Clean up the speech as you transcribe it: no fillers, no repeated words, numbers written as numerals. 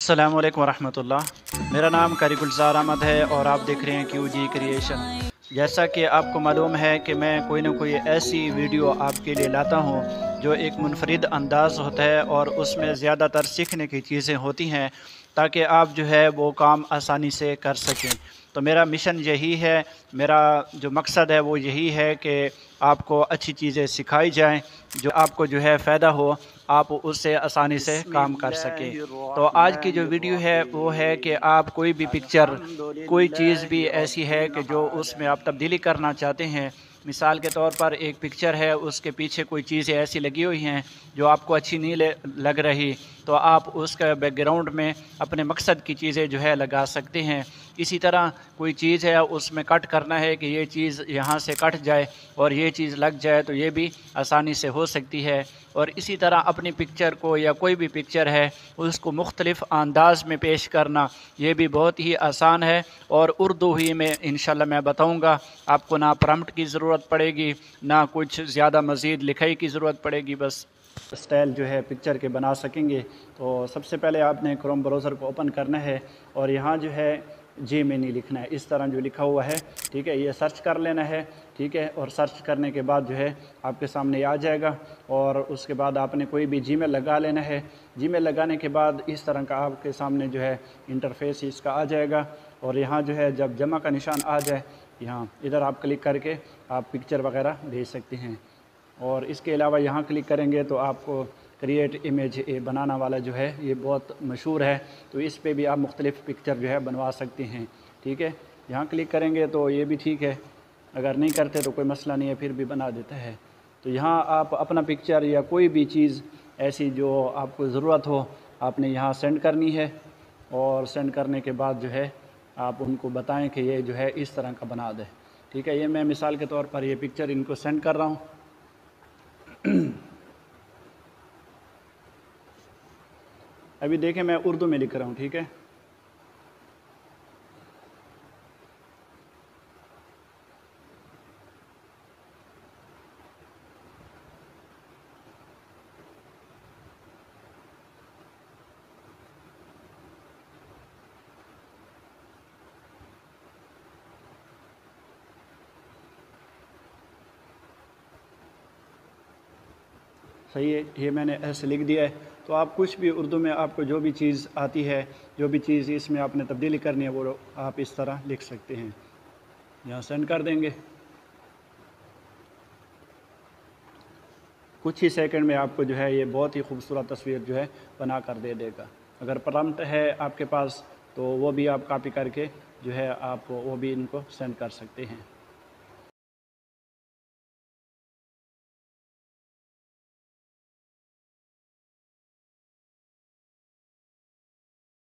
अस्सलामु अलैकुम वरहमतुल्लाह। मेरा नाम कारी गुलजार अहमद है और आप देख रहे हैं QG क्रिएशन। जैसा कि आपको मालूम है कि मैं कोई ना कोई ऐसी वीडियो आपके लिए लाता हूं जो एक मुनफरिद अंदाज़ होता है और उसमें ज़्यादातर सीखने की चीज़ें होती हैं ताकि आप जो है वो काम आसानी से कर सकें। तो मेरा मिशन यही है, मेरा जो मकसद है वो यही है कि आपको अच्छी चीज़ें सिखाई जाएं जो आपको जो है फ़ायदा हो, आप उससे आसानी से काम कर सकें। तो आज की जो वीडियो है वो है कि आप कोई भी पिक्चर, कोई चीज़ भी ऐसी है कि जो उसमें आप तब्दीली करना चाहते हैं। मिसाल के तौर पर एक पिक्चर है, उसके पीछे कोई चीज़ें ऐसी लगी हुई हैं जो आपको अच्छी नहीं लग रही, तो आप उसका बैकग्राउंड में अपने मकसद की चीज़ें जो है लगा सकते हैं। इसी तरह कोई चीज़ है, उसमें कट करना है कि ये चीज़ यहाँ से कट जाए और ये चीज़ लग जाए, तो ये भी आसानी से हो सकती है। और इसी तरह अपनी पिक्चर को या कोई भी पिक्चर है उसको मुख्तलिफ़ अंदाज में पेश करना, ये भी बहुत ही आसान है। और उर्दू ही में इंशाल्लाह मैं बताऊंगा, आपको ना प्रॉम्प्ट की ज़रूरत पड़ेगी, ना कुछ ज़्यादा मज़ीद लिखाई की ज़रूरत पड़ेगी, बस स्टाइल जो है पिक्चर के बना सकेंगे। तो सबसे पहले आपने क्रोम ब्राउज़र को ओपन करना है और यहाँ जो है जेमिनी लिखना है, इस तरह जो लिखा हुआ है, ठीक है, ये सर्च कर लेना है, ठीक है। और सर्च करने के बाद जो है आपके सामने आ जाएगा और उसके बाद आपने कोई भी जीमेल लगा लेना है। जीमेल लगाने के बाद इस तरह का आपके सामने जो है इंटरफेस इसका आ जाएगा और यहाँ जो है जब जमा का निशान आ जाए, यहाँ इधर आप क्लिक करके आप पिक्चर वगैरह भेज सकते हैं। और इसके अलावा यहाँ क्लिक करेंगे तो आपको क्रिएट इमेज बनाना वाला जो है ये बहुत मशहूर है, तो इस पे भी आप मुख्तलिफ़ पिक्चर जो है बनवा सकते हैं, ठीक है। यहाँ क्लिक करेंगे तो ये भी ठीक है, अगर नहीं करते तो कोई मसला नहीं है, फिर भी बना देता है। तो यहाँ आप अपना पिक्चर या कोई भी चीज़ ऐसी जो आपको ज़रूरत हो आपने यहाँ सेंड करनी है और सेंड करने के बाद जो है आप उनको बताएं कि ये जो है इस तरह का बना दे, ठीक है। ये मैं मिसाल के तौर पर ये पिक्चर इनको सेंड कर रहा हूँ। अभी देखें मैं उर्दू में लिख रहा हूँ, ठीक है। सही है, ये मैंने ऐसे लिख दिया है। तो आप कुछ भी उर्दू में आपको जो भी चीज़ आती है, जो भी चीज़ इसमें आपने तब्दीली करनी है, वो आप इस तरह लिख सकते हैं। यहाँ सेंड कर देंगे, कुछ ही सेकंड में आपको जो है ये बहुत ही खूबसूरत तस्वीर जो है बना कर दे देगा। अगर प्रॉम्प्ट है आपके पास तो वो भी आप कॉपी करके जो है आप वो भी इनको सेंड कर सकते हैं।